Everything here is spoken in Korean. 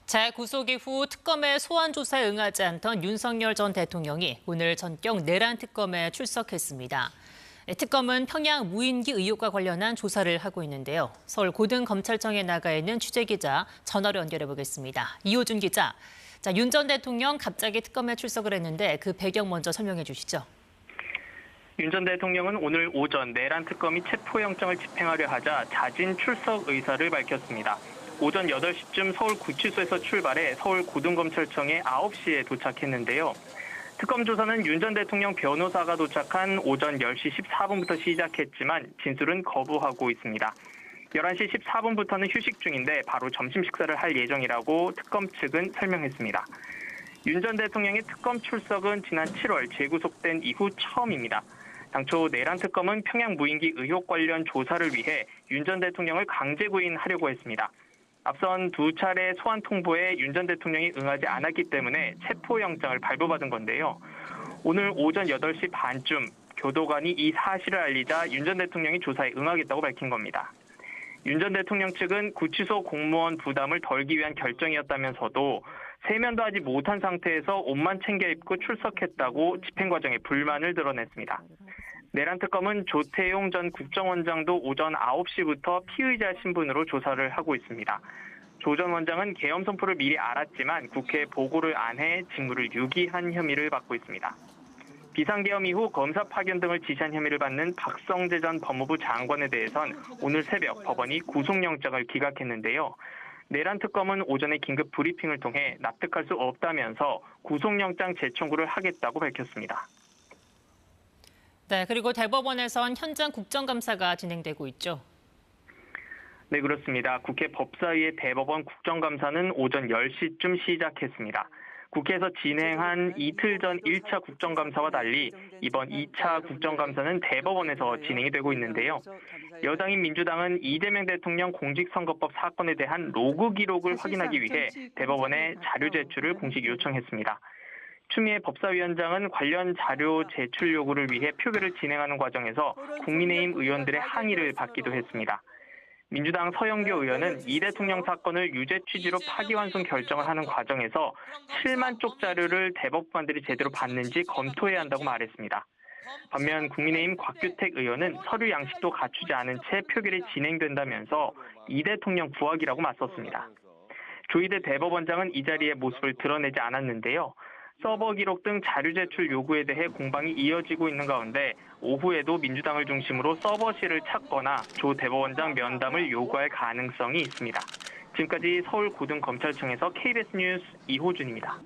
재구속 이후 특검의 소환 조사에 응하지 않던 윤석열 전 대통령이 오늘 전격 내란 특검에 출석했습니다. 특검은 평양 무인기 의혹과 관련한 조사를 하고 있는데요. 서울 고등검찰청에 나가 있는 취재기자 전화로 연결해 보겠습니다. 이호준 기자. 윤 전 대통령 갑자기 특검에 출석을 했는데 그 배경 먼저 설명해 주시죠. 윤 전 대통령은 오늘 오전 내란 특검이 체포영장을 집행하려 하자 자진 출석 의사를 밝혔습니다. 오전 8시쯤 서울 구치소에서 출발해 서울 고등검찰청에 9시에 도착했는데요. 특검 조사는 윤 전 대통령 변호사가 도착한 오전 10시 14분부터 시작했지만 진술은 거부하고 있습니다. 11시 14분부터는 휴식 중인데 바로 점심 식사를 할 예정이라고 특검 측은 설명했습니다. 윤 전 대통령의 특검 출석은 지난 7월 재구속된 이후 처음입니다. 당초 내란 특검은 평양 무인기 의혹 관련 조사를 위해 윤 전 대통령을 강제 구인하려고 했습니다. 앞선 두 차례 소환 통보에 윤 전 대통령이 응하지 않았기 때문에 체포영장을 발부받은 건데요. 오늘 오전 8시 반쯤 교도관이 이 사실을 알리자 윤 전 대통령이 조사에 응하겠다고 밝힌 겁니다. 윤 전 대통령 측은 구치소 공무원 부담을 덜기 위한 결정이었다면서도 세면도 하지 못한 상태에서 옷만 챙겨 입고 출석했다고 집행 과정에 불만을 드러냈습니다. 내란 특검은 조태용 전 국정원장도 오전 9시부터 피의자 신분으로 조사를 하고 있습니다. 조 전 원장은 계엄 선포를 미리 알았지만 국회에 보고를 안 해 직무를 유기한 혐의를 받고 있습니다. 비상계엄 이후 검사 파견 등을 지시한 혐의를 받는 박성재 전 법무부 장관에 대해선 오늘 새벽 법원이 구속영장을 기각했는데요. 내란 특검은 오전에 긴급 브리핑을 통해 납득할 수 없다면서 구속영장 재청구를 하겠다고 밝혔습니다. 네, 그리고 대법원에선 현장 국정감사가 진행되고 있죠. 네, 그렇습니다. 국회 법사위의 대법원 국정감사는 오전 10시쯤 시작했습니다. 국회에서 진행한 이틀 전 1차 국정감사와 달리 이번 2차 국정감사는 대법원에서 진행이 되고 있는데요. 여당인 민주당은 이재명 대통령 공직선거법 사건에 대한 로그 기록을 확인하기 위해 대법원에 자료 제출을 공식 요청했습니다. 추미애 법사위원장은 관련 자료 제출 요구를 위해 표결을 진행하는 과정에서 국민의힘 의원들의 항의를 받기도 했습니다. 민주당 서영교 의원은 이 대통령 사건을 유죄 취지로 파기환송 결정을 하는 과정에서 7만 쪽 자료를 대법관들이 제대로 봤는지 검토해야 한다고 말했습니다. 반면 국민의힘 곽규택 의원은 서류 양식도 갖추지 않은 채 표결이 진행된다면서 이 대통령 부하기라고 맞섰습니다. 조희대 대법원장은 이 자리에 모습을 드러내지 않았는데요. 서버 기록 등 자료 제출 요구에 대해 공방이 이어지고 있는 가운데 오후에도 민주당을 중심으로 서버실을 찾거나 조 대법원장 면담을 요구할 가능성이 있습니다. 지금까지 서울 고등검찰청에서 KBS 뉴스 이호준입니다.